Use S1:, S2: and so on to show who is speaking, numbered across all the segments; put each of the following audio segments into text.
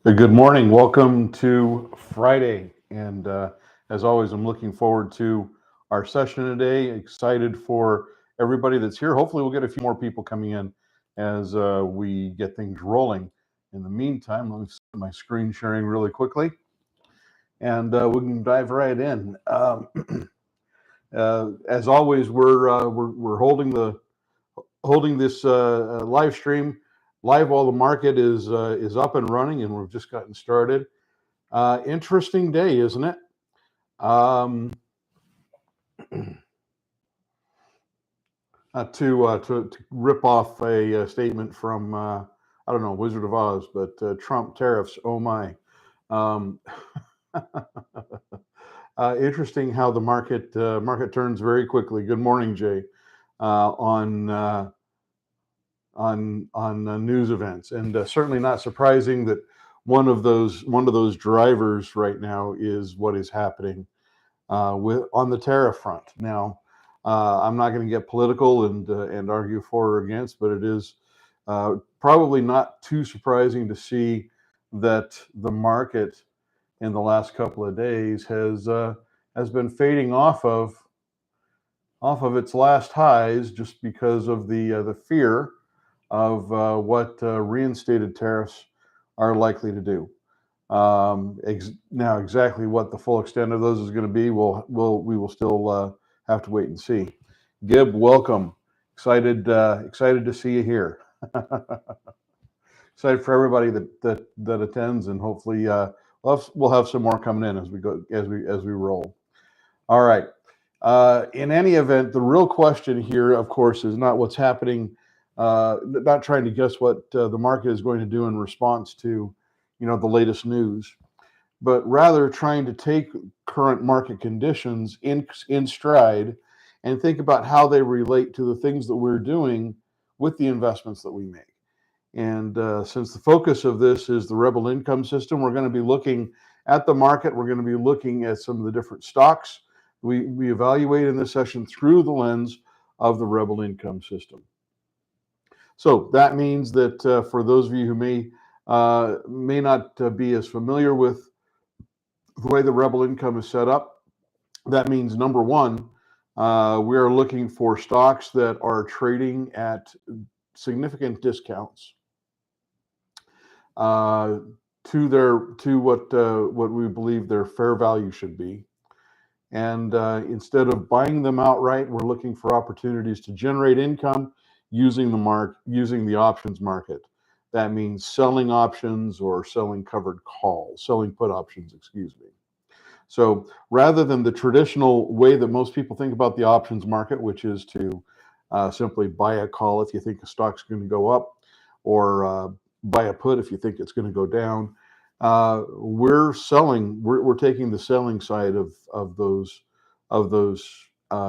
S1: Good morning. Welcome to Friday. And as always, I'm looking forward to our session today. Excited for everybody that's here. Hopefully, we'll get a few more people coming in as we get things rolling. In the meantime, let me start my screen sharing really quickly, and we can dive right in. As always, we're holding this live stream live while the market is up and running, and we've just gotten started. Interesting day, isn't it? Um, to rip off a statement from I don't know, Wizard of Oz, but Trump tariffs. Oh my! Um, interesting how the market turns very quickly. Good morning, Jay. On news events, and certainly not surprising that one of those drivers right now is what is happening with on the tariff front. Now, I'm not going to get political and argue for or against, but it is probably not too surprising to see that the market in the last couple of days has been fading off of its last highs just because of the fear of what reinstated tariffs are likely to do. Now, exactly what the full extent of those is going to be, we will still have to wait and see. Gib, welcome. Excited to see you here. Excited for everybody that attends, and hopefully we'll have some more coming in as we go as we roll. All right. In any event, the real question here, of course, is not what's happening. Not trying to guess what the market is going to do in response to, the latest news, but rather trying to take current market conditions in stride and think about how they relate to the things that we're doing with the investments that we make. And since the focus of this is the rebel income system, we're going to be looking at the market. We're going to be looking at some of the different stocks we evaluate in this session through the lens of the rebel income system. So that means that for those of you who may not be as familiar with the way the rebel income is set up, that means number one, we are looking for stocks that are trading at significant discounts to what we believe their fair value should be. And instead of buying them outright, we're looking for opportunities to generate income using the options market. That means selling options or selling covered calls, selling put options, excuse me. So rather than the traditional way that most people think about the options market, which is to simply buy a call if you think a stock's going to go up, or buy a put if you think it's going to go down, we're taking the selling side of those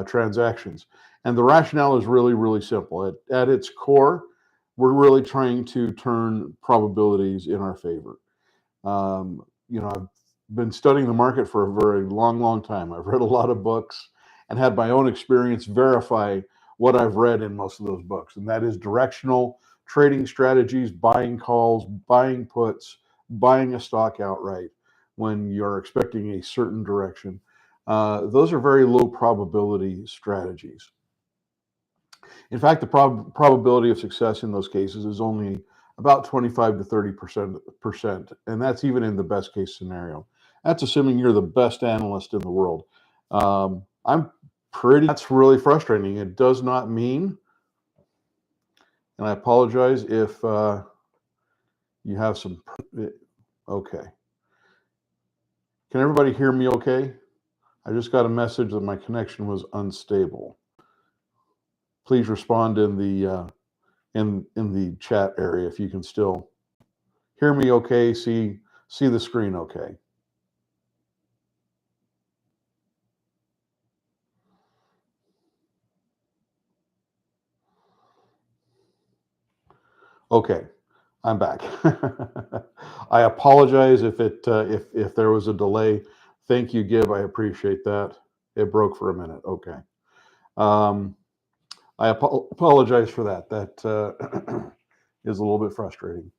S1: transactions. And the rationale is really, really simple. At its core, we're really trying to turn probabilities in our favor. I've been studying the market for a very long, long time. I've read a lot of books and had my own experience verify what I've read in most of those books, and that is directional trading strategies, buying calls, buying puts, buying a stock outright when you're expecting a certain direction. Those are very low probability strategies. In fact, the probability of success in those cases is only about 25 to 30%, and that's even in the best case scenario. That's assuming you're the best analyst in the world. That's really frustrating. It does not mean, and I apologize if you have some, okay. Can everybody hear me okay? I just got a message that my connection was unstable. Please respond in the chat area if you can still hear me okay, see the screen okay. Okay, I'm back. I apologize if there was a delay. Thank you, Gib. I appreciate that. It broke for a minute. Okay. I apologize for that. That is a little bit frustrating.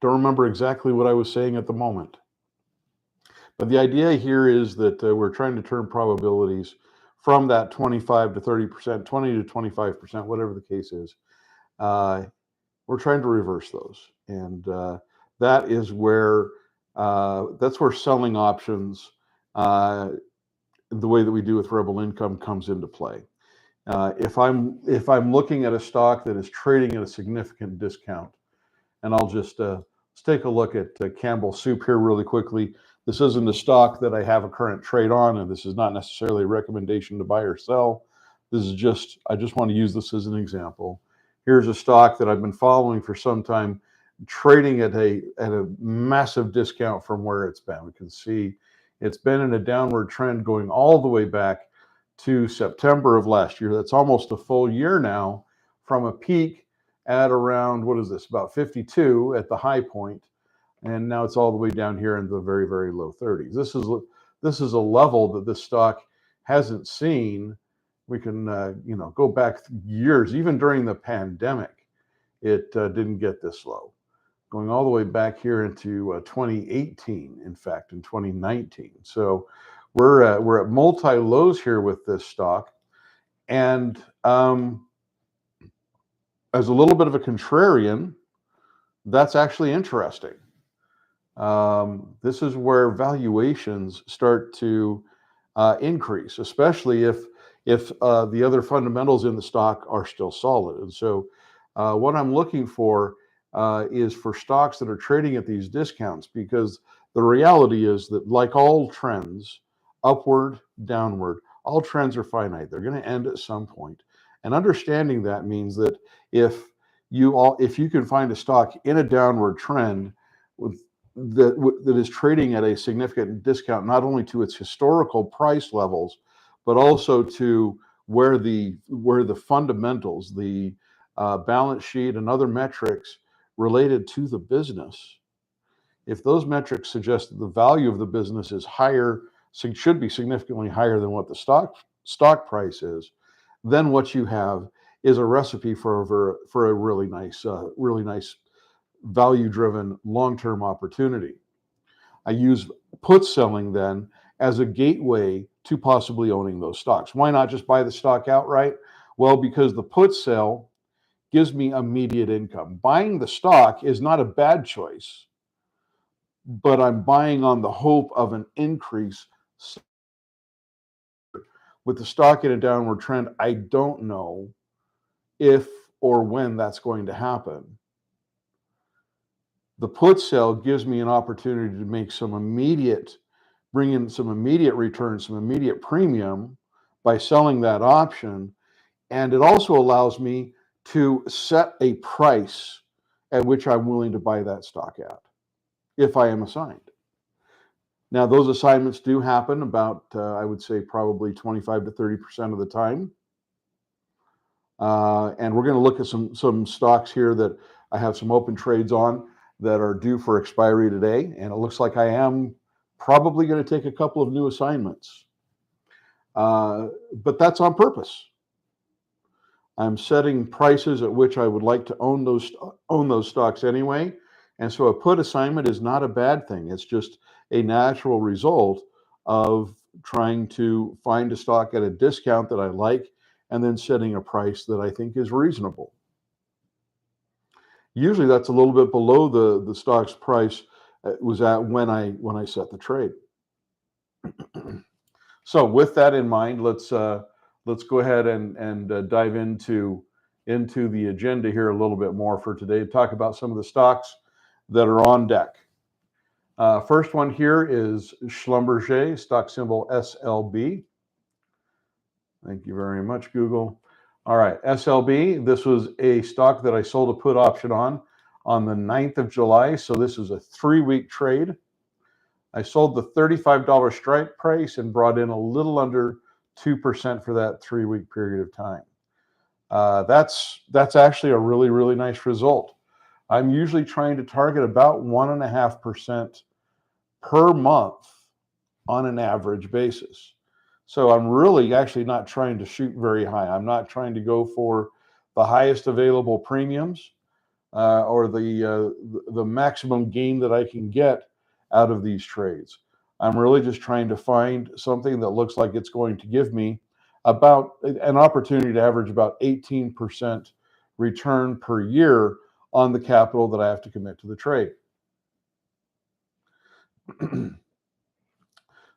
S1: Don't remember exactly what I was saying at the moment. But the idea here is that we're trying to turn probabilities from that 25 to 30%, 20 to 25%, whatever the case is. We're trying to reverse those. And that is where that's where selling options, the way that we do with Rebel Income, comes into play. If I'm looking at a stock that is trading at a significant discount, and I'll just let's take a look at Campbell Soup here really quickly. This isn't a stock that I have a current trade on, and this is not necessarily a recommendation to buy or sell. This is just, I just want to use this as an example. Here's a stock that I've been following for some time, trading at a massive discount from where it's been. We can see it's been in a downward trend going all the way back to September of last year. That's almost a full year now, from a peak at around, what is this, about 52 at the high point, and now it's all the way down here in the very, very low 30s. This is a level that this stock hasn't seen. We can go back years, even during the pandemic, it didn't get this low. Going all the way back here into 2018, in fact, in 2019. So we're at multi lows here with this stock, and as a little bit of a contrarian, that's actually interesting. This is where valuations start to increase, especially if the other fundamentals in the stock are still solid. And so what I'm looking for is for stocks that are trading at these discounts, because the reality is that, like all trends, upward, downward, all trends are finite. They're going to end at some point. And understanding that means that if you can find a stock in a downward trend that is trading at a significant discount, not only to its historical price levels, but also to where the fundamentals, the balance sheet and other metrics related to the business, if those metrics suggest that the value of the business is higher, should be significantly higher than what the stock price is, then what you have is a recipe for a really nice value-driven long-term opportunity. I use put selling then as a gateway to possibly owning those stocks. Why not just buy the stock outright? Well, because the put sale gives me immediate income. Buying the stock is not a bad choice, but I'm buying on the hope of an increase. With the stock in a downward trend, I don't know if or when that's going to happen. The put sale gives me an opportunity to make bring in some immediate return, some immediate premium by selling that option. And it also allows me to set a price at which I'm willing to buy that stock at, if I am assigned. Now, those assignments do happen about, I would say, probably 25 to 30% of the time. And we're going to look at some stocks here that I have some open trades on that are due for expiry today. And it looks like I am probably going to take a couple of new assignments. But that's on purpose. I'm setting prices at which I would like to own those stocks anyway. And so a put assignment is not a bad thing. It's just a natural result of trying to find a stock at a discount that I like, and then setting a price that I think is reasonable. Usually that's a little bit below the stock's price was at when I set the trade. So with that in mind, let's go ahead and dive into the agenda here a little bit more for today to talk about some of the stocks that are on deck. First one here is Schlumberger, stock symbol SLB. Thank you very much, Google. All right, SLB, this was a stock that I sold a put option on the 9th of July. So this is a 3-week trade. I sold the $35 strike price and brought in a little under 2% for that 3-week period of time. That's actually a really, really nice result. I'm usually trying to target about 1.5% per month on an average basis. So I'm really actually not trying to shoot very high. I'm not trying to go for the highest available premiums. or the maximum gain that I can get out of these trades. I'm really just trying to find something that looks like it's going to give me about an opportunity to average about 18% return per year on the capital that I have to commit to the trade.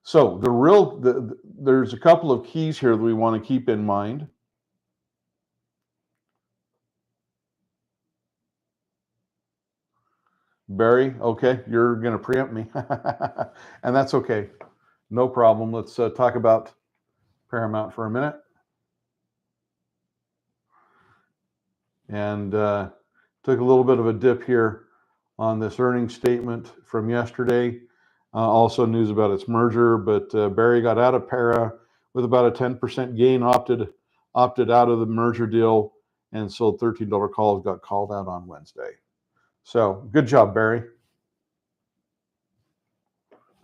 S1: So there's a couple of keys here that we want to keep in mind. Barry, okay, you're going to preempt me, and that's okay. No problem. Let's talk about Paramount for a minute. And took a little bit of a dip here on this earnings statement from yesterday. Also news about its merger, but Barry got out of Para with about a 10% gain, opted out of the merger deal, and sold $13 calls, got called out on Wednesday. So good job, Barry.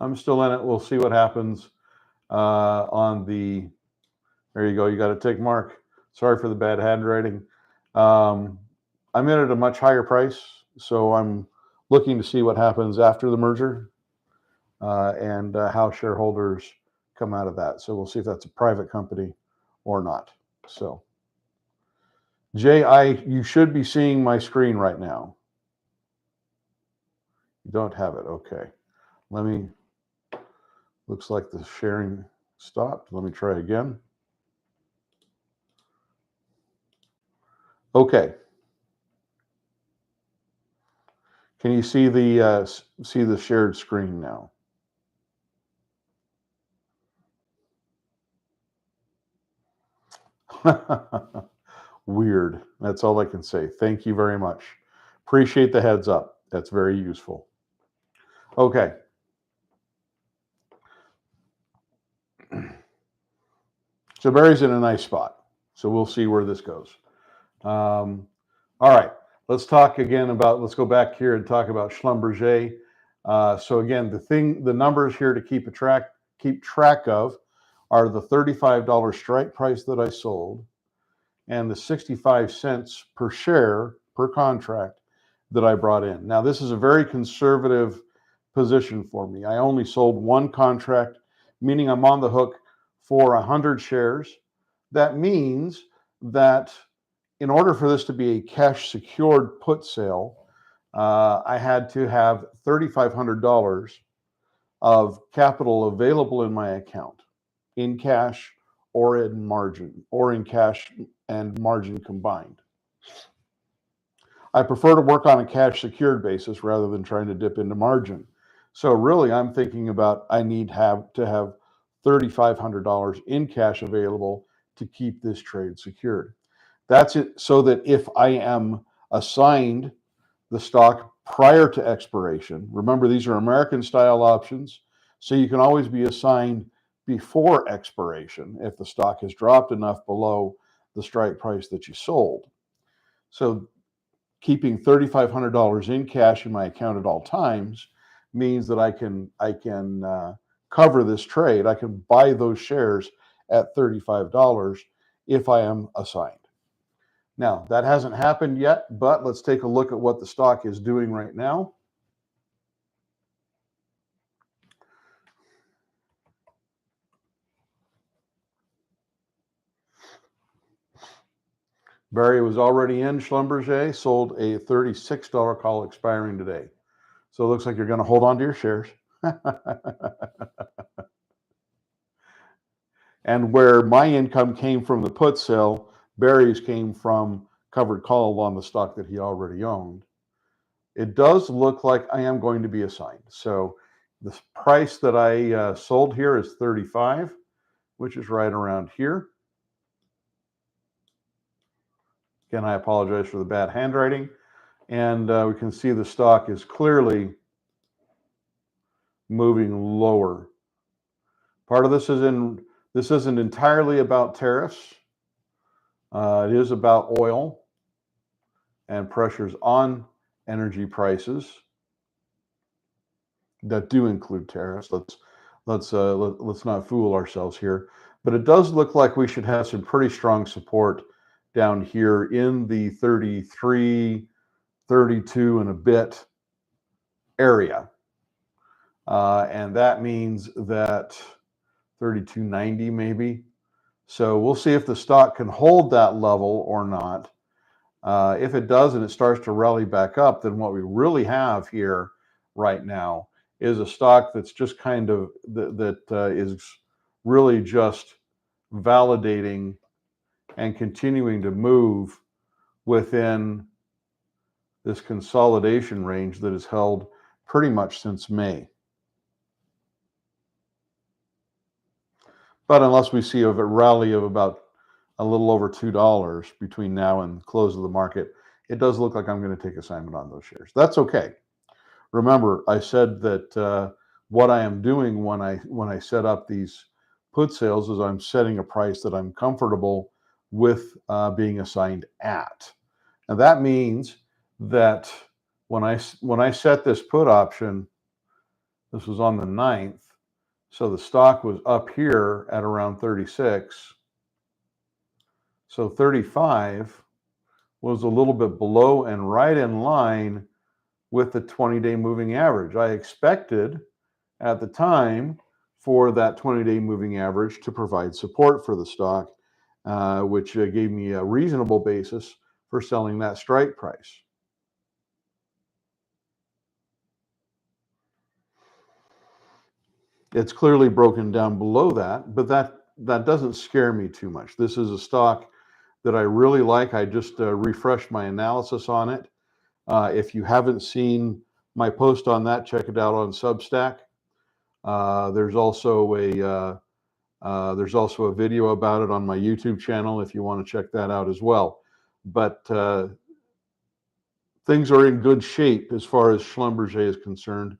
S1: I'm still in it. We'll see what happens on the, there you go. You got a tick mark. Sorry for the bad handwriting. I'm in at a much higher price, so I'm looking to see what happens after the merger and how shareholders come out of that. So we'll see if that's a private company or not. So, Jay, you should be seeing my screen right now. You don't have it. Okay. Looks like the sharing stopped. Let me try again. Okay. Can you see the shared screen now? Weird. That's all I can say. Thank you very much. Appreciate the heads up. That's very useful. Okay. So Barry's in a nice spot. So we'll see where this goes. All right. Let's talk again about, let's go back here and talk about Schlumberger. So again, the numbers here to keep track of are the $35 strike price that I sold and the 65 cents per share per contract that I brought in. Now, this is a very conservative position for me. I only sold one contract, meaning I'm on the hook for 100 shares. That means that in order for this to be a cash secured put sale, I had to have $3,500 of capital available in my account in cash or in margin, or in cash and margin combined. I prefer to work on a cash secured basis rather than trying to dip into margin. So really, I'm thinking about I need to have $3,500 in cash available to keep this trade secured. That's it, so that if I am assigned the stock prior to expiration, remember these are American style options, so you can always be assigned before expiration if the stock has dropped enough below the strike price that you sold. So keeping $3,500 in cash in my account at all times means that I can cover this trade. I can buy those shares at $35 if I am assigned. Now, that hasn't happened yet, but let's take a look at what the stock is doing right now. Barry was already in Schlumberger, sold a $36 call expiring today. So it looks like you're going to hold on to your shares. And where my income came from the put sale, Barry's came from covered call on the stock that he already owned. It does look like I am going to be assigned. So the price that I sold here is 35, which is right around here. Again, I apologize for the bad handwriting. And we can see the stock is clearly moving lower. Part of this isn't entirely about tariffs. It is about oil and pressures on energy prices that do include tariffs. Let's not fool ourselves here. But it does look like we should have some pretty strong support down here in the 33, 32 and a bit area. And that means that 32.90 maybe. So we'll see if the stock can hold that level or not. If it does and it starts to rally back up, then what we really have here right now is a stock that's just kind of is really just validating and continuing to move within this consolidation range that is held pretty much since May. But unless we see a rally of about a little over $2 between now and close of the market, it does look like I'm going to take assignment on those shares. That's okay. Remember, I said that what I am doing when I set up these put sales is I'm setting a price that I'm comfortable with being assigned at. And that means that when I set this put option, this was on the 9th, so the stock was up here at around 36. So 35 was a little bit below and right in line with the 20-day moving average. I expected at the time for that 20-day moving average to provide support for the stock, which gave me a reasonable basis for selling that strike price. It's clearly broken down below that, but that doesn't scare me too much. This is a stock that I really like. I just refreshed my analysis on it. If you haven't seen my post on that, check it out on Substack. There's also a video about it on my YouTube channel if you want to check that out as well. But things are in good shape as far as Schlumberger is concerned.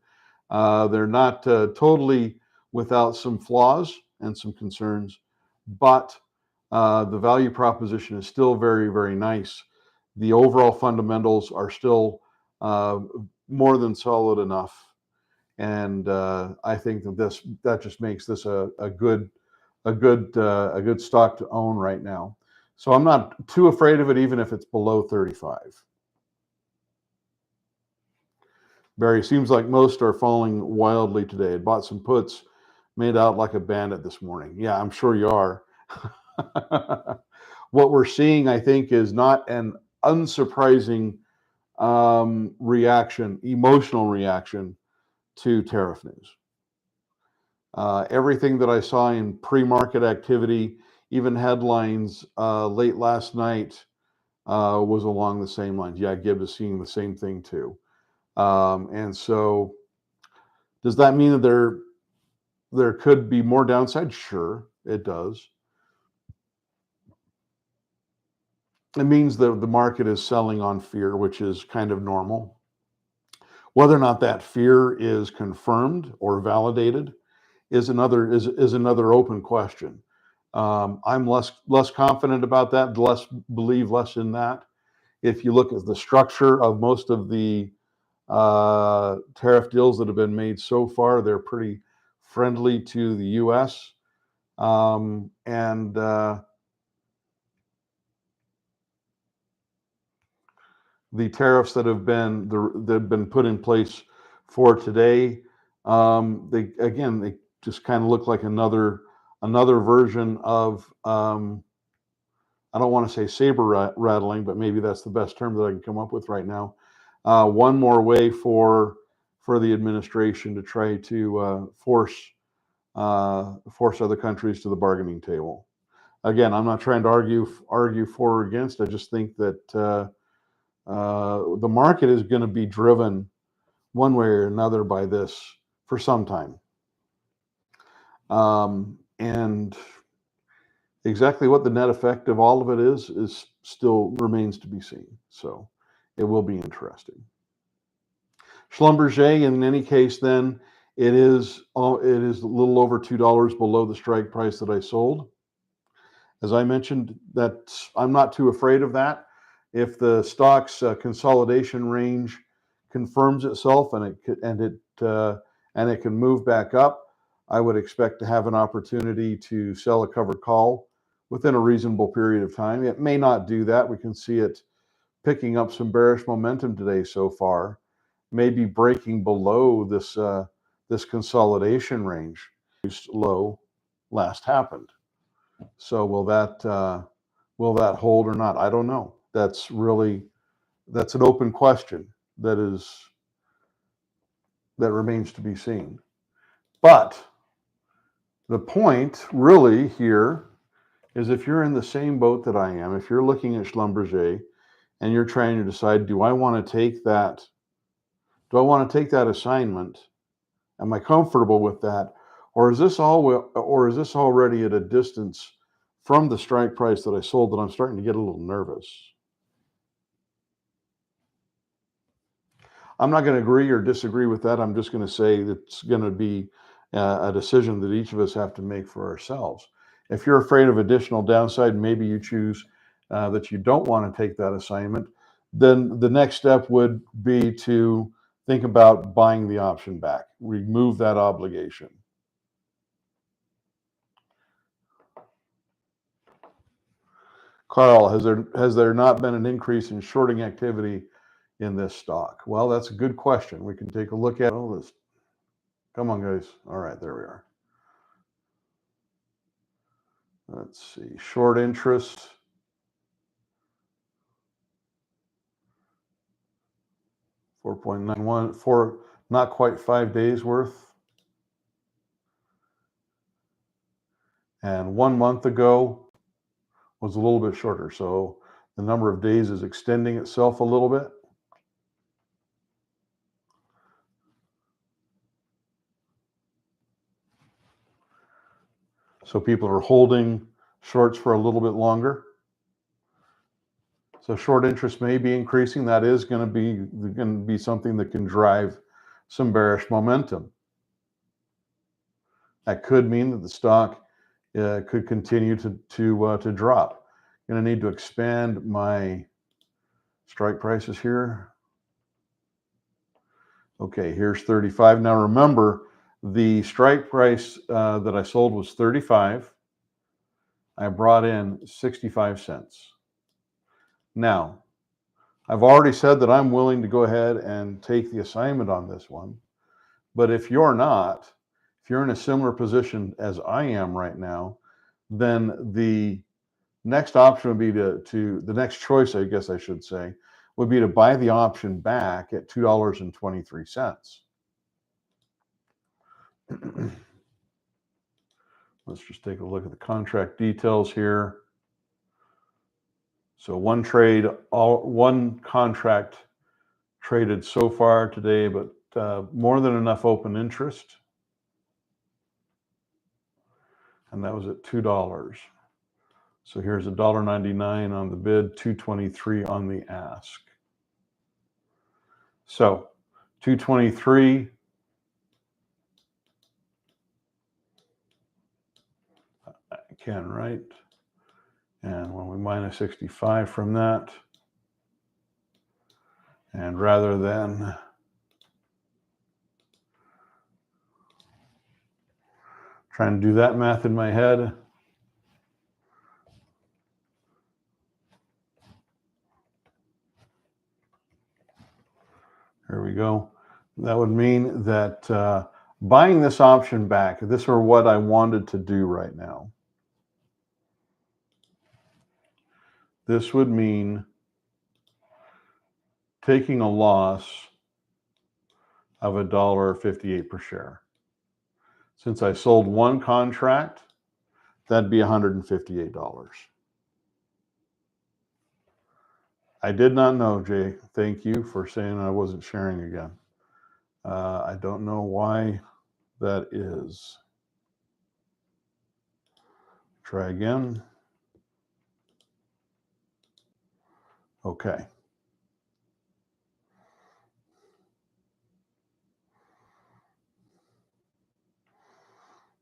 S1: They're not totally without some flaws and some concerns, but the value proposition is still very, very nice. The overall fundamentals are still more than solid enough, and I think that just makes this a good stock to own right now. So I'm not too afraid of it, even if it's below 35. Barry, seems like most are falling wildly today. I bought some puts, made out like a bandit this morning. Yeah, I'm sure you are. What we're seeing, I think, is not an unsurprising emotional reaction to tariff news. Everything that I saw in pre-market activity, even headlines late last night, was along the same lines. Yeah, Gibb is seeing the same thing too. And so, does that mean that there could be more downside? Sure, it does. It means that the market is selling on fear, which is kind of normal. Whether or not that fear is confirmed or validated is another open question. I'm less confident about that, believe less in that. If you look at the structure of most of the tariff deals that have been made so far, they're pretty friendly to the U.S. The tariffs that have been put in place for today, they just kind of look like another version of I don't want to say saber rattling, but maybe that's the best term that I can come up with right now. One more way for the administration to try to force other countries to the bargaining table. Again, I'm not trying to argue for or against. I just think that the market is going to be driven one way or another by this for some time. And exactly what the net effect of all of it is still remains to be seen. So it will be interesting. Schlumberger, in any case, then it is a little over $2 below the strike price that I sold. As I mentioned, that I'm not too afraid of that. If the stock's consolidation range confirms itself and it can move back up, I would expect to have an opportunity to sell a covered call within a reasonable period of time. It may not do that. We can see it picking up some bearish momentum today so far, maybe breaking below this this consolidation range low last happened. So will that hold or not? I don't know. That's an open question that remains to be seen. But the point really here is, if you're in the same boat that I am, if you're looking at Schlumberger and you're trying to decide, do I want to take that assignment? Am I comfortable with that? Or is this already at a distance from the strike price that I sold that I'm starting to get a little nervous? I'm not going to agree or disagree with that. I'm just going to say it's going to be a decision that each of us have to make for ourselves. If you're afraid of additional downside, maybe you choose that you don't want to take that assignment, then the next step would be to think about buying the option back, remove that obligation. Carl, has there not been an increase in shorting activity in this stock? Well, that's a good question. We can take a look at all this. Come on, guys. All right, there we are. Let's see. Short interest. $4.91 for not quite 5 days worth. And 1 month ago was a little bit shorter. So the number of days is extending itself a little bit. So people are holding shorts for a little bit longer. So short interest may be increasing. That is going to be something that can drive some bearish momentum. That could mean that the stock could continue to drop. I'm going to need to expand my strike prices here. Okay, here's 35. Now remember, the strike price that I sold was 35. I brought in 65 cents. Now, I've already said that I'm willing to go ahead and take the assignment on this one. But if you're not, if you're in a similar position as I am right now, then the next option would be the next choice, I guess I should say, would be to buy the option back at $2.23. Let's just take a look at the contract details here. So one contract traded so far today, but more than enough open interest. And that was at $2. So here's $1.99 on the bid, $2.23 on the ask. So $2.23. I can, right? And when we minus 65 from that, and rather than trying to do that math in my head, here we go. That would mean that buying this option back, if this were what I wanted to do right now, this would mean taking a loss of $1.58 per share. Since I sold one contract, that'd be $158. I did not know, Jay. Thank you for saying I wasn't sharing again. I don't know why that is. Try again. Okay.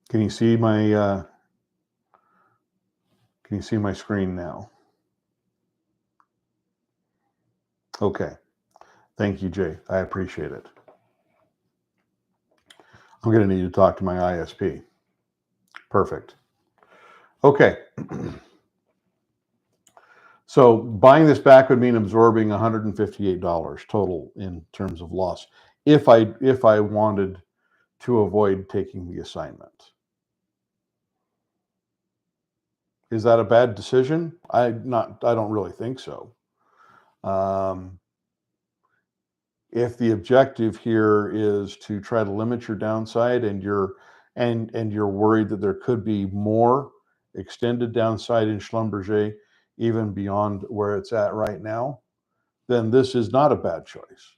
S1: Can you see my screen now? Okay. Thank you, Jay. I appreciate it. I'm going to need to talk to my ISP. Perfect. Okay. So buying this back would mean absorbing $158 total in terms of loss if I wanted to avoid taking the assignment. Is that a bad decision? I don't really think so. If the objective here is to try to limit your downside and you're worried that there could be more extended downside in Schlumberger even beyond where it's at right now, then this is not a bad choice.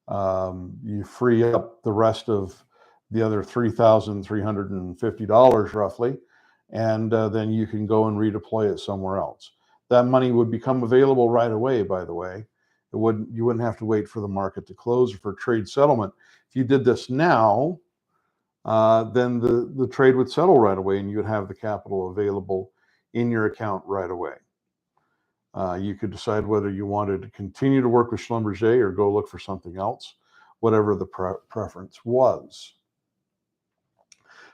S1: You free up the rest of the other $3,350 roughly, and then you can go and redeploy it somewhere else. That money would become available right away, by the way. You wouldn't have to wait for the market to close or for trade settlement. If you did this now, then the trade would settle right away and you would have the capital available in your account right away. You could decide whether you wanted to continue to work with Schlumberger or go look for something else, whatever the preference was.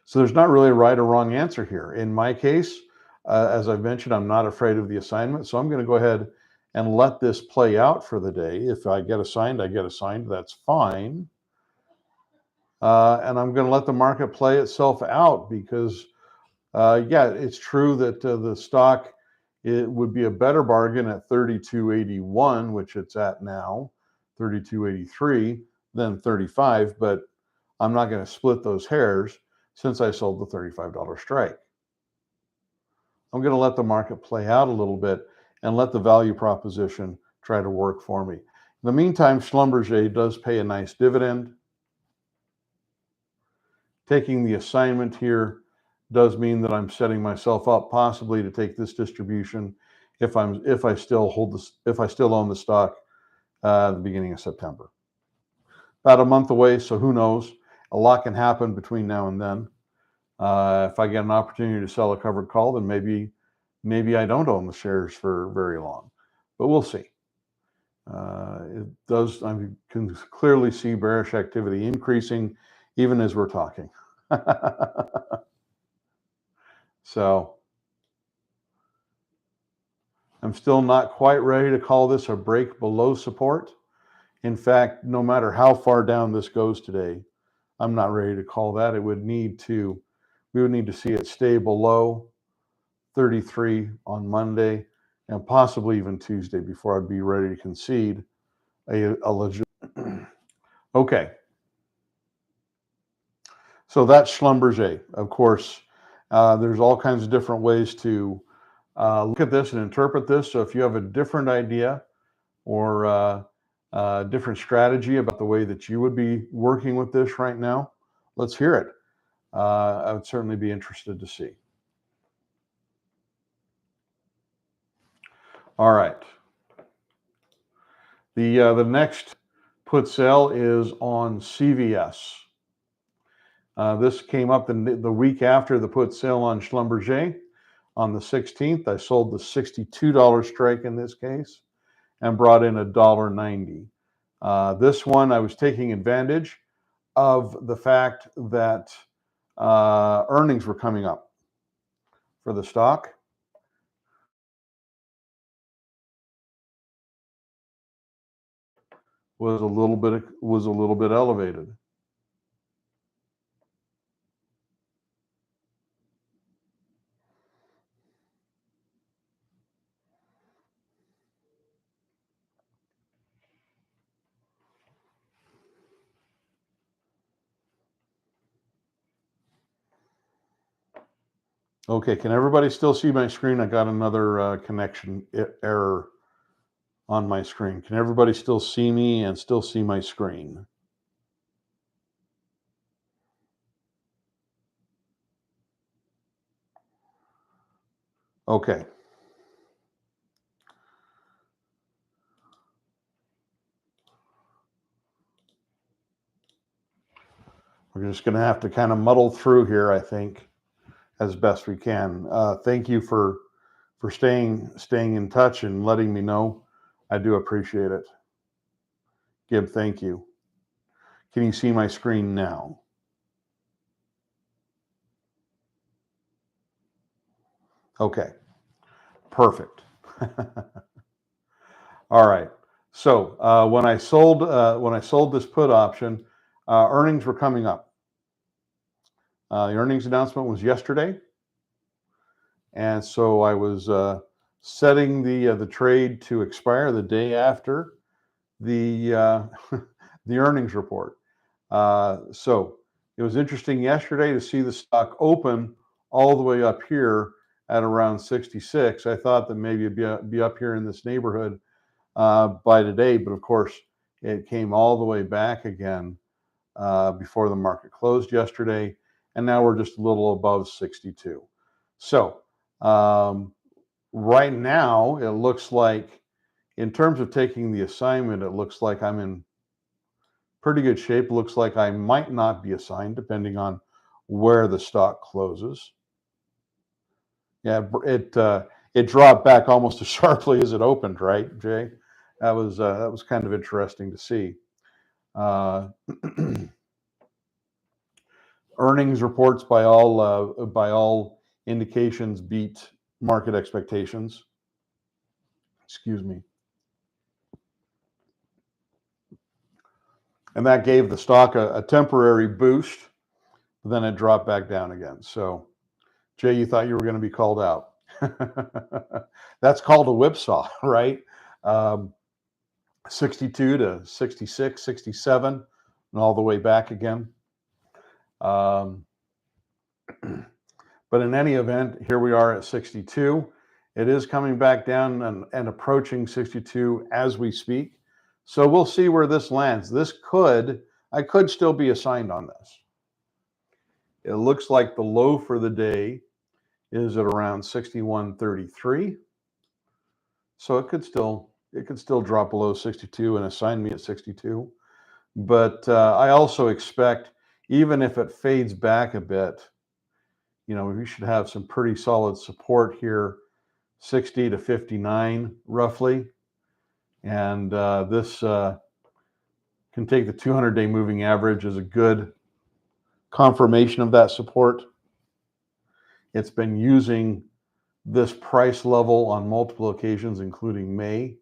S1: So there's not really a right or wrong answer here. In my case, as I've mentioned, I'm not afraid of the assignment, so I'm going to go ahead and let this play out for the day. If I get assigned, I get assigned. That's fine. And I'm going to let the market play itself out because, yeah, it's true that the stock, it would be a better bargain at 32.81, which it's at now, 32.83, than 35, but I'm not going to split those hairs since I sold the $35 strike. I'm going to let the market play out a little bit and let the value proposition try to work for me. In the meantime, Schlumberger does pay a nice dividend. Taking the assignment here does mean that I'm setting myself up possibly to take this distribution if I still own the stock at the beginning of September. About a month away, so who knows? A lot can happen between now and then. If I get an opportunity to sell a covered call, then maybe I don't own the shares for very long, but we'll see. It does. I can clearly see bearish activity increasing even as we're talking. So I'm still not quite ready to call this a break below support. In fact, no matter how far down this goes today, I'm not ready to call that. We would need to see it stay below 33 on Monday and possibly even Tuesday before I'd be ready to concede a legit. Okay. So that's Schlumberger. Of course, there's all kinds of different ways to look at this and interpret this. So if you have a different idea or different strategy about the way that you would be working with this right now, let's hear it. I would certainly be interested to see. All right. The next put sell is on CVS. This came up the week after the put sale on Schlumberger. On the 16th, I sold the $62 strike in this case and brought in $1.90. This one, I was taking advantage of the fact that earnings were coming up for the stock. Was a little bit elevated. Okay, can everybody still see my screen? I got another connection error on my screen. Can everybody still see me and still see my screen? Okay. We're just going to have to kind of muddle through here, I think, as best we can. Thank you for staying in touch and letting me know. I do appreciate it. Gib, thank you. Can you see my screen now? Okay, perfect. All right. So when I sold this put option, earnings were coming up. The earnings announcement was yesterday, and so I was setting the trade to expire the day after the the earnings report. So it was interesting yesterday to see the stock open all the way up here at around 66. I thought that maybe it'd be up here in this neighborhood by today, but of course it came all the way back again before the market closed yesterday, and now we're just a little above 62. So right now it looks like, in terms of taking the assignment, it looks like I'm in pretty good shape. Looks like I might not be assigned depending on where the stock closes. Yeah, it dropped back almost as sharply as it opened, right, Jay? That was kind of interesting to see. Earnings reports by all indications beat market expectations. Excuse me. And that gave the stock a temporary boost, then it dropped back down again. So, Jay, you thought you were going to be called out. That's called a whipsaw, right? 62 to 66, 67, and all the way back again. But in any event, here we are at 62. It is coming back down and approaching 62 as we speak. So we'll see where this lands. I could still be assigned on this. It looks like the low for the day is at around 61.33. So it could still drop below 62 and assign me at 62. But I also expect, even if it fades back a bit, we should have some pretty solid support here, 60 to 59 roughly. And this can take the 200-day moving average as a good confirmation of that support. It's been using this price level on multiple occasions, including May.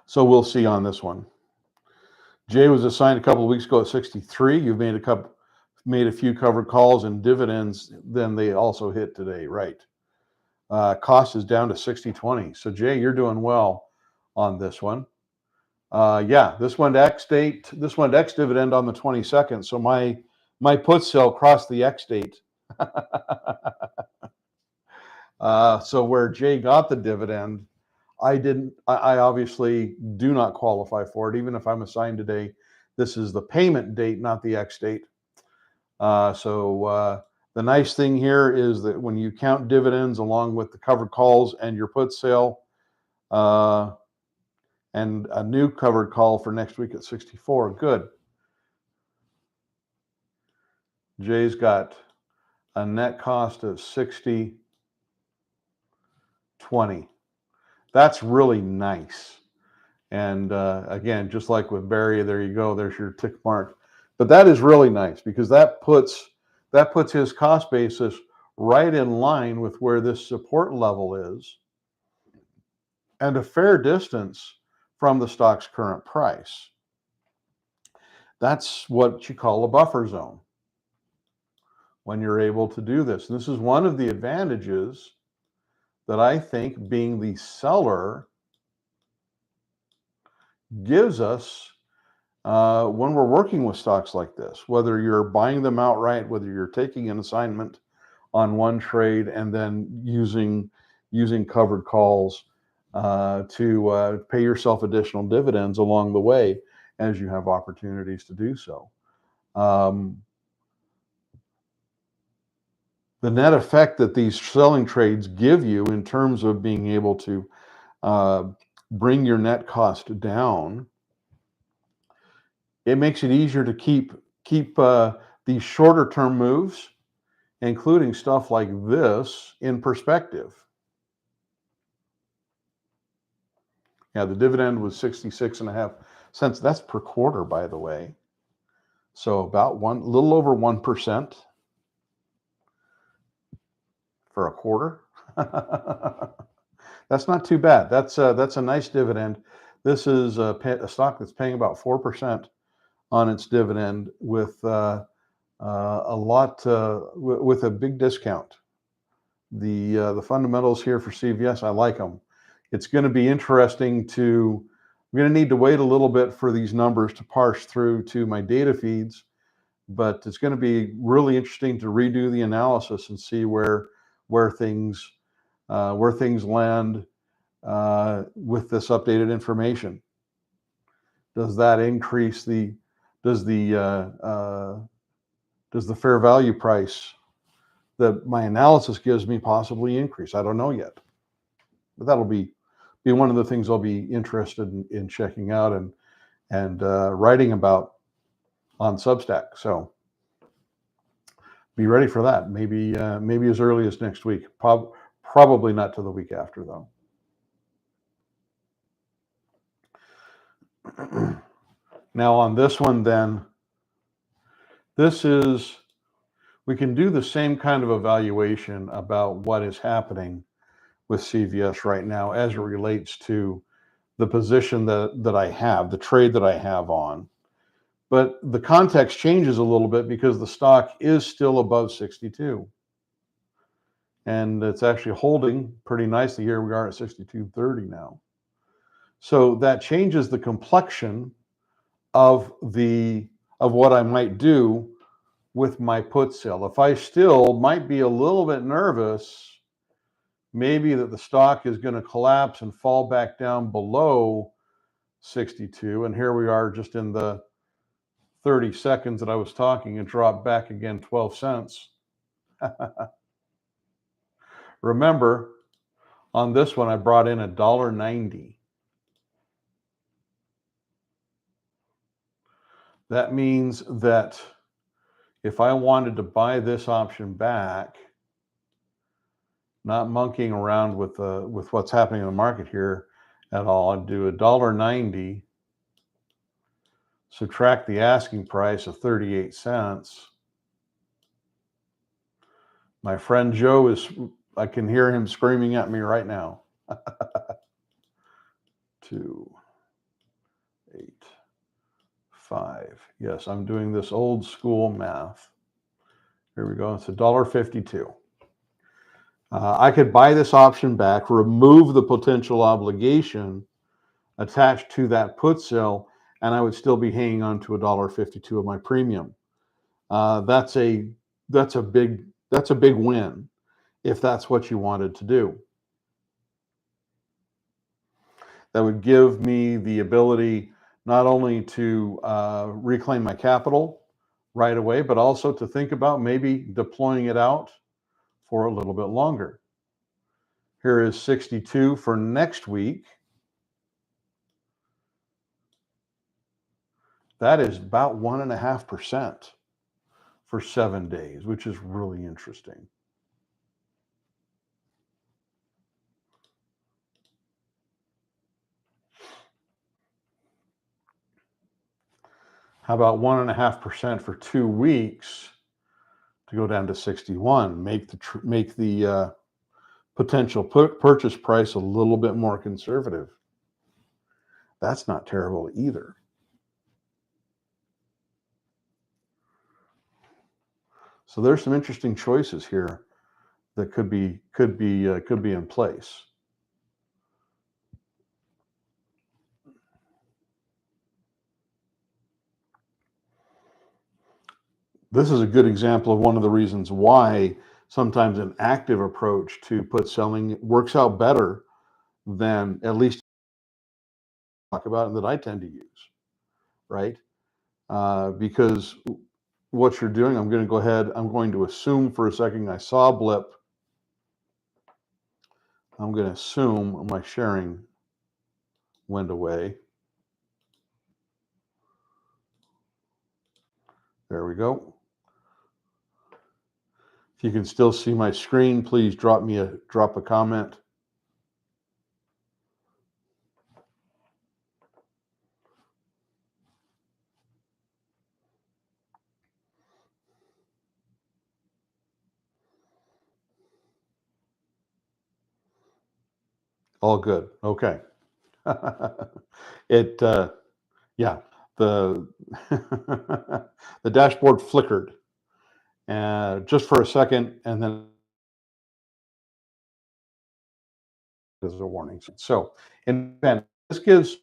S1: So we'll see on this one. Jay was assigned a couple of weeks ago at 63. You've made a few covered calls and dividends. Then they also hit today, right? Cost is down to 60.20. So Jay, you're doing well on this one. Yeah, this went X date. This went X dividend on the 22nd. So my put sale crossed the X date. So where Jay got the dividend, I didn't. I obviously do not qualify for it, even if I'm assigned today. This is the payment date, not the X date. So the nice thing here is that when you count dividends along with the covered calls and your put sale, and a new covered call for next week at 64, good. Jay's got a net cost of 60.20. That's really nice. And again, just like with Barry, there you go. There's your tick mark. But that is really nice because that puts his cost basis right in line with where this support level is, and a fair distance from the stock's current price. That's what you call a buffer zone when you're able to do this. And this is one of the advantages that I think being the seller gives us when we're working with stocks like this, whether you're buying them outright, whether you're taking an assignment on one trade and then using covered calls to pay yourself additional dividends along the way as you have opportunities to do so. The net effect that these selling trades give you in terms of being able to bring your net cost down, it makes it easier to keep these shorter term moves, including stuff like this, in perspective. Yeah, the dividend was 66.5 cents. That's per quarter, by the way. So about little over 1% for a quarter. That's not too bad. That's a nice dividend. This is a stock that's paying about 4% on its dividend with a lot with a big discount. The fundamentals here for CVS, I like them. It's going to be interesting I'm going to need to wait a little bit for these numbers to parse through to my data feeds, but it's going to be really interesting to redo the analysis and see where things land with this updated information. Does that increase does the fair value price that my analysis gives me possibly increase? I don't know yet, but that'll be one of the things I'll be interested in checking out and writing about on Substack. So be ready for that. Maybe as early as next week. Probably not to the week after, though. Now on this one, then, we can do the same kind of evaluation about what is happening with CVS right now as it relates to the position that I have, the trade that I have on. But the context changes a little bit because the stock is still above 62. And it's actually holding pretty nicely here. We are at 62.30 now. So that changes the complexion of what I might do with my put sale. If I still might be a little bit nervous, maybe that the stock is going to collapse and fall back down below 62. And here we are just in the 30 seconds that I was talking and dropped back again 12 cents. Remember, on this one, I brought in $1.90. That means that if I wanted to buy this option back, not monkeying around with what's happening in the market here at all, I'd do $1.90, subtract the asking price of 38 cents. My friend Joe I can hear him screaming at me right now. 2, 8, 5. Yes, I'm doing this old school math. Here we go. It's $1.52. I could buy this option back, remove the potential obligation attached to that put sale, and I would still be hanging on to $1.52 of my premium. That's a big win if that's what you wanted to do. That would give me the ability not only to reclaim my capital right away, but also to think about maybe deploying it out for a little bit longer. Here is 62 for next week. That is about 1.5% for 7 days, which is really interesting. How about 1.5% for 2 weeks to go down to 61? Make the potential purchase price a little bit more conservative. That's not terrible either. So there's some interesting choices here that could be in place. This is a good example of one of the reasons why sometimes an active approach to put selling works out better than at least talk about and that I tend to use, right? Because what you're doing, I'm going to assume for a second I saw a blip. I'm going to assume my sharing went away. There we go. If you can still see my screen, please drop a comment. All good. Okay. It, yeah, the the dashboard flickered just for a second, and then there's a warning. So, in fact, this gives,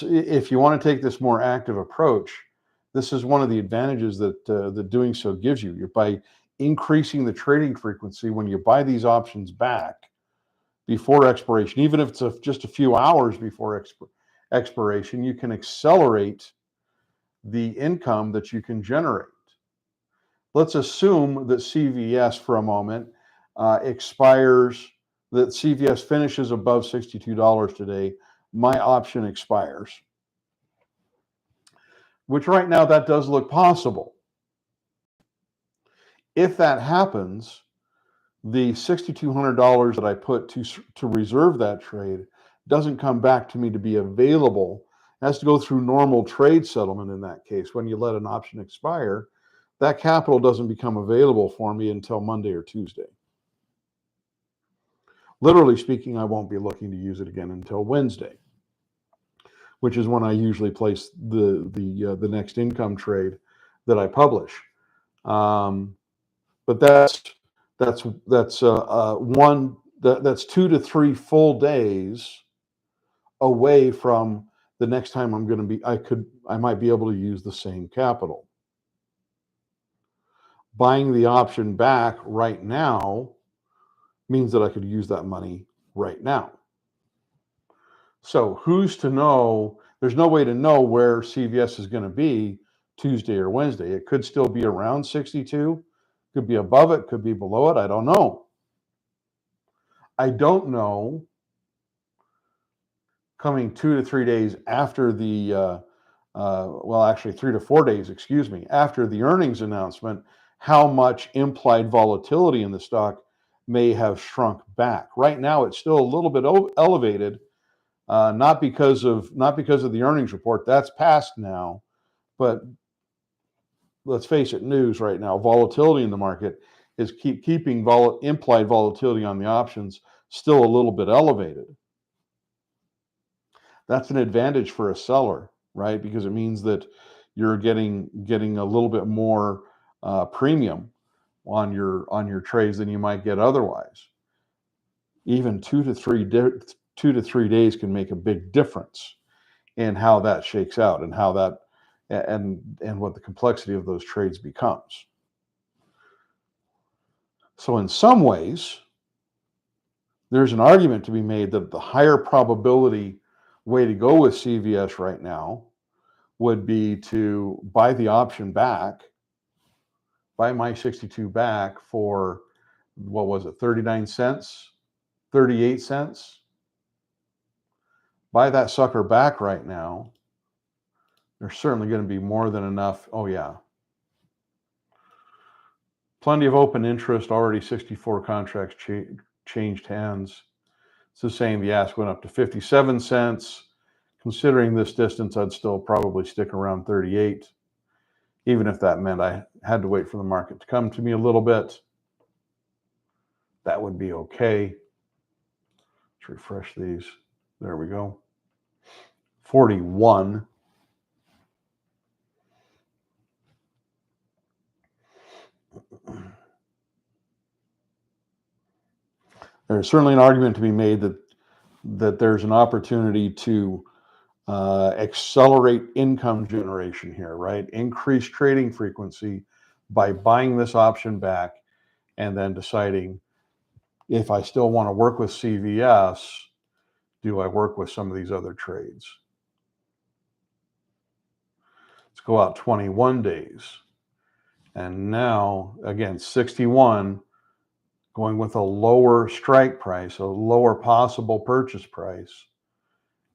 S1: if you want to take this more active approach, this is one of the advantages that doing so gives you. You're by increasing the trading frequency when you buy these options back before expiration, even if it's just a few hours before expiration, you can accelerate the income that you can generate. Let's assume that CVS for a moment expires, that CVS finishes above $62 today. My option expires, which right now that does look possible. If that happens, the $6,200 that I put to reserve that trade doesn't come back to me to be available. It has to go through normal trade settlement in that case. When you let an option expire, that capital doesn't become available for me until Monday or Tuesday. Literally speaking, I won't be looking to use it again until Wednesday, which is when I usually place the next income trade that I publish. But that's 2 to 3 full days away from the next time I'm going to be. I might be able to use the same capital. Buying the option back right now means that I could use that money right now. So who's to know? There's no way to know where CVS is going to be Tuesday or Wednesday. It could still be around 62, could be above it, could be below it. I don't know. I don't know, coming 2 to 3 days after the, well, actually 3 to 4 days, excuse me, after the earnings announcement, how much implied volatility in the stock may have shrunk back. Right now, it's still a little bit elevated, not because of the earnings report. That's past now, but let's face it, news right now, volatility in the market is keeping implied volatility on the options still a little bit elevated. That's an advantage for a seller, right? Because it means that you're getting a little bit more premium on your trades than you might get otherwise. Even 2 to 3 days can make a big difference in how that shakes out and how that and what the complexity of those trades becomes. So in some ways, there's an argument to be made that the higher probability way to go with CVS right now would be to buy the option back, buy my 62 back for, what was it, 39 cents, 38 cents? Buy that sucker back right now. There's certainly going to be more than enough. Oh, yeah. Plenty of open interest, already 64 contracts changed hands. So saying the ask went up to 57 cents. Considering this distance, I'd still probably stick around 38, even if that meant I had to wait for the market to come to me a little bit. That would be okay. Let's refresh these. There we go. 41. There's certainly an argument to be made that there's an opportunity to accelerate income generation here, right? Increase trading frequency by buying this option back and then deciding, if I still want to work with CVS, do I work with some of these other trades? Let's go out 21 days. And now, again, 61, going with a lower strike price, a lower possible purchase price,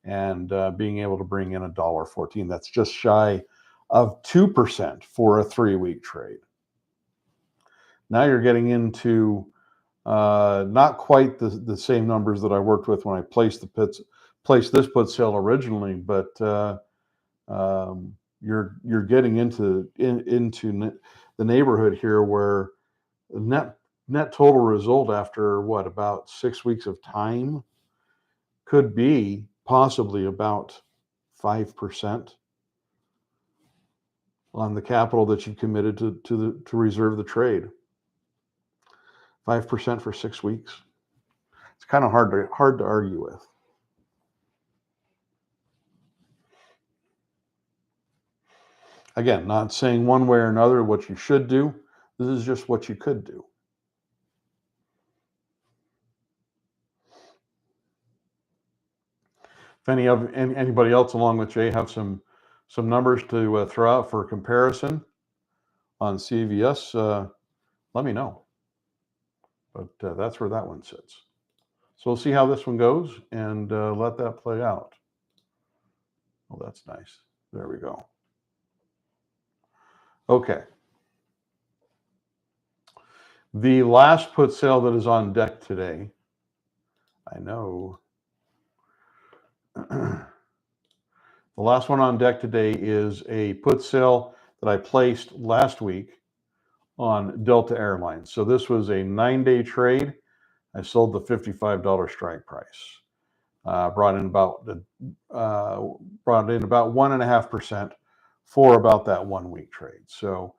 S1: and being able to bring in $1.14. That's just shy of 2% for a 3-week trade. Now you're getting into not quite the same numbers that I worked with when I placed this put sale originally, but you're getting into the neighborhood here where net total result after about 6 weeks of time could be possibly about 5% on the capital that you committed to reserve the trade. 5% for 6 weeks. It's kind of hard to argue with. Again, not saying one way or another what you should do. This is just what you could do. If anybody else along with Jay have some numbers to throw out for comparison on CVS, let me know. But that's where that one sits. So we'll see how this one goes and let that play out. Oh, that's nice. There we go. Okay. The last put sale that is on deck today, I know. The last one on deck today is a put sale that I placed last week on Delta Airlines. So this was a 9-day trade. I sold the $55 strike price. Brought in about 1.5% for about that 1 week trade. So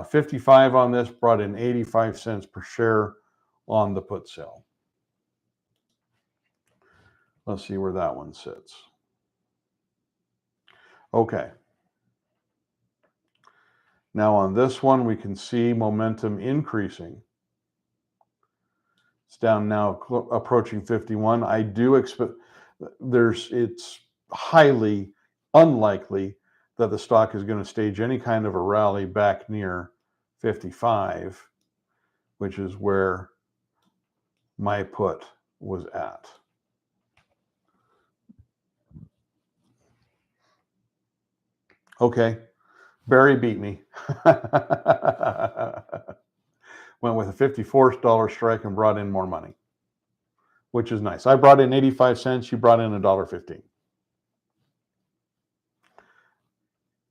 S1: 55 on this brought in 85 cents per share on the put sale. Let's see where that one sits. Okay. Now on this one, we can see momentum increasing. It's down now approaching 51. I do expect it's highly unlikely that the stock is going to stage any kind of a rally back near 55, which is where my put was at. Okay, Barry beat me. Went with a $54 strike and brought in more money, which is nice. I brought in 85 cents. You brought in $1.15.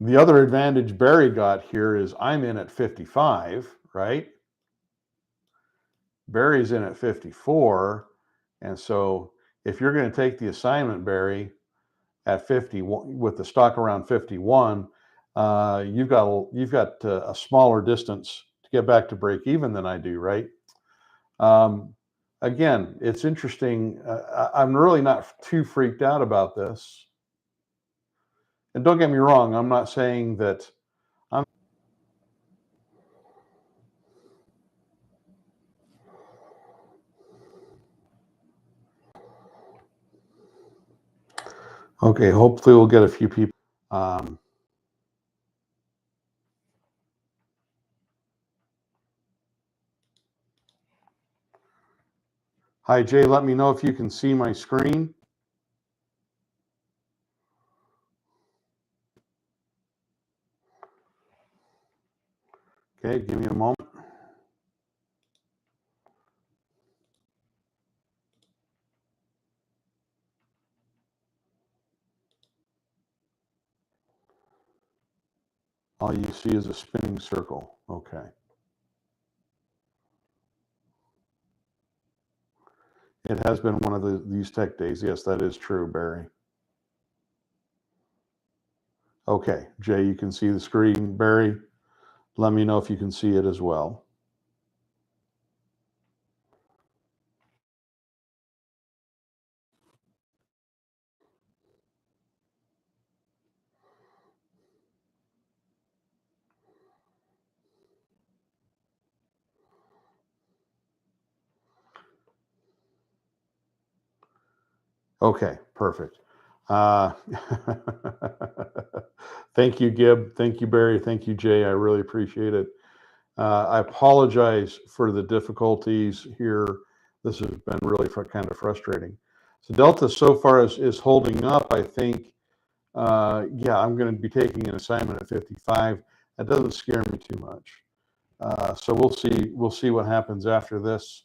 S1: The other advantage Barry got here is I'm in at 55, right? Barry's in at 54. And so if you're going to take the assignment, Barry, at 51 with the stock around 51, you've got a smaller distance to get back to break even than I do, right? Again, it's interesting. I'm really not too freaked out about this. And don't get me wrong, I'm not saying that I'm okay. Hopefully we'll get a few people. Hi, Jay. Let me know if you can see my screen. Okay, give me a moment. All you see is a spinning circle. Okay. It has been one of these tech days. Yes, that is true, Barry. Okay, Jay, you can see the screen. Barry, let me know if you can see it as well. Okay, perfect. Thank you, Gib. Thank you, Barry. Thank you, Jay. I really appreciate it. I apologize for the difficulties here. This has been really kind of frustrating. So Delta so far is holding up, I think. Yeah, I'm going to be taking an assignment at 55. That doesn't scare me too much. So we'll see. We'll see what happens after this.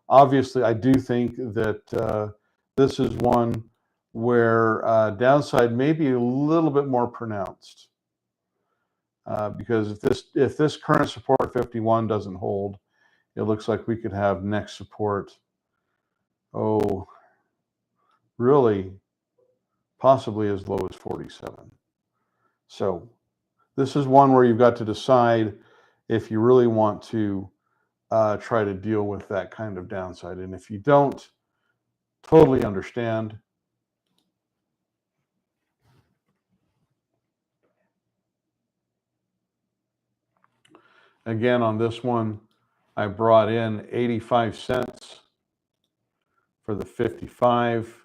S1: Obviously, I do think that this is one where downside may be a little bit more pronounced because if this current support 51 doesn't hold, it looks like we could have next support. Oh, really possibly as low as 47. So this is one where you've got to decide if you really want to try to deal with that kind of downside. And if you don't, totally understand. Again, on this one, I brought in 85 cents for the 55.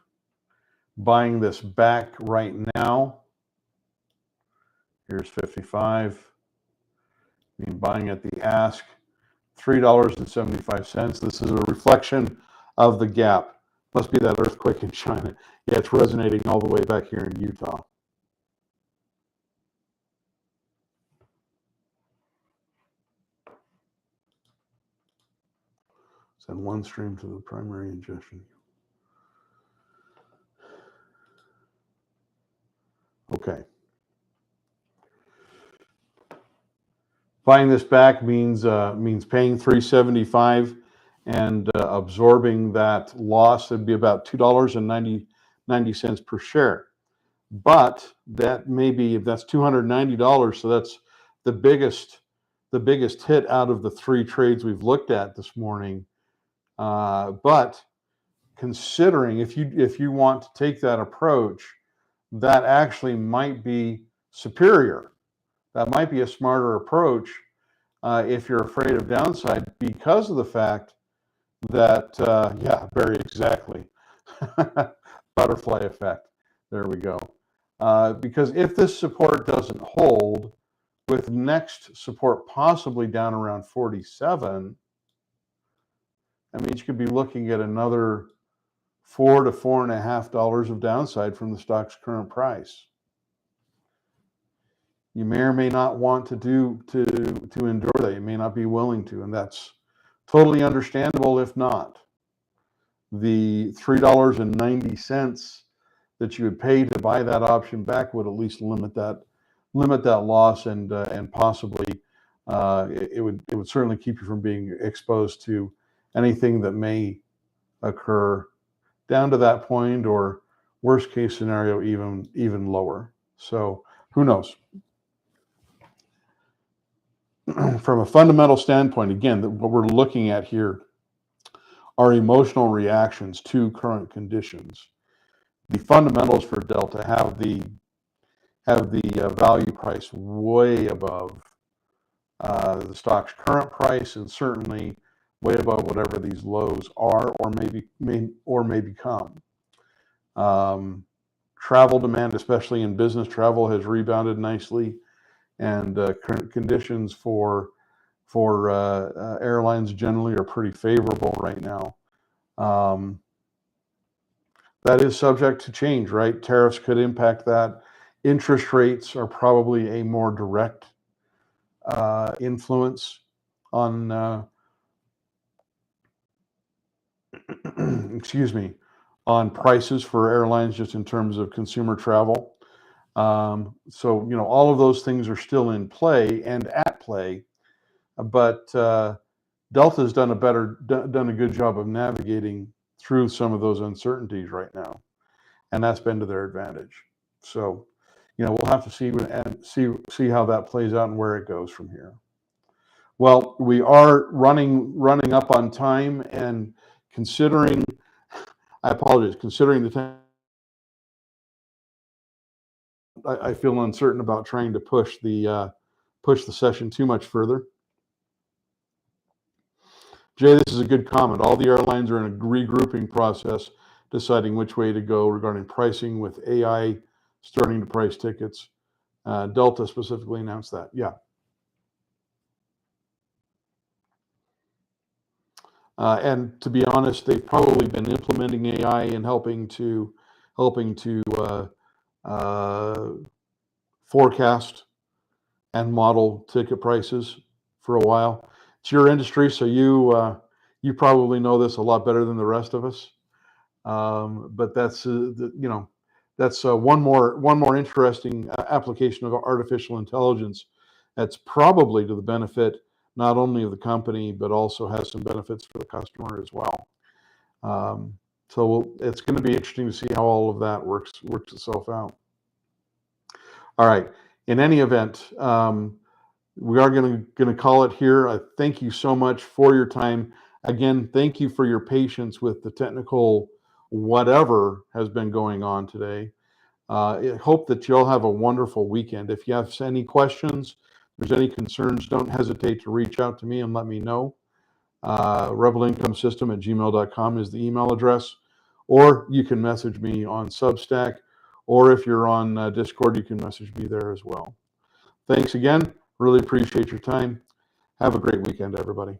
S1: Buying this back right now. Here's 55. I mean, buying at the ask, $3.75. This is a reflection of the gap. Must be that earthquake in China. Yeah, it's resonating all the way back here in Utah. Send one stream to the primary ingestion. Okay. Buying this back means paying $3.75 and absorbing that loss. It'd be about $2.90 per share. But that may be, if that's $290, so that's the biggest hit out of the three trades we've looked at this morning. But considering if you want to take that approach, that actually might be superior. That might be a smarter approach if you're afraid of downside, because of the fact that, yeah, very exactly. Butterfly effect. There we go. Because if this support doesn't hold, with next support possibly down around 47, that means you could be looking at another $4 to $4.50 of downside from the stock's current price. You may or may not want to endure that. You may not be willing to, and that's totally understandable if not. The $3.90 that you would pay to buy that option back would at least limit that loss, and possibly it would certainly keep you from being exposed to anything that may occur down to that point, or worst case scenario, even lower. So who knows? From a fundamental standpoint, again, what we're looking at here are emotional reactions to current conditions. The fundamentals for Delta have the value price way above the stock's current price, and certainly way above whatever these lows are, or may become. Travel demand, especially in business travel, has rebounded nicely, and current conditions for airlines generally are pretty favorable right now. That is subject to change, right? Tariffs could impact that. Interest rates are probably a more direct influence on excuse me, on prices for airlines, just in terms of consumer travel. So, you know, all of those things are still in play and at play, but Delta's done a good job of navigating through some of those uncertainties right now, and that's been to their advantage. So, you know, we'll have to see how that plays out and where it goes from here. Well, we are running up on time, and considering the time, I feel uncertain about trying to push the session too much further. Jay, this is a good comment. All the airlines are in a regrouping process, deciding which way to go regarding pricing, with AI starting to price tickets. Delta specifically announced that. Yeah. And to be honest, they've probably been implementing AI and helping to forecast and model ticket prices for a while. It's your industry, so you probably know this a lot better than the rest of us. But that's that's one more interesting application of artificial intelligence that's probably to the benefit not only of the company, but also has some benefits for the customer as well. So it's going to be interesting to see how all of that works itself out. All right. In any event, we are going to call it here. I thank you so much for your time. Again, thank you for your patience with the technical whatever has been going on today. I hope that you'll have a wonderful weekend. If you have any questions, if there's any concerns, don't hesitate to reach out to me and let me know. rebelincomesystem@gmail.com is the email address, or you can message me on Substack, or if you're on Discord, you can message me there as well. Thanks again. Really appreciate your time. Have a great weekend, everybody.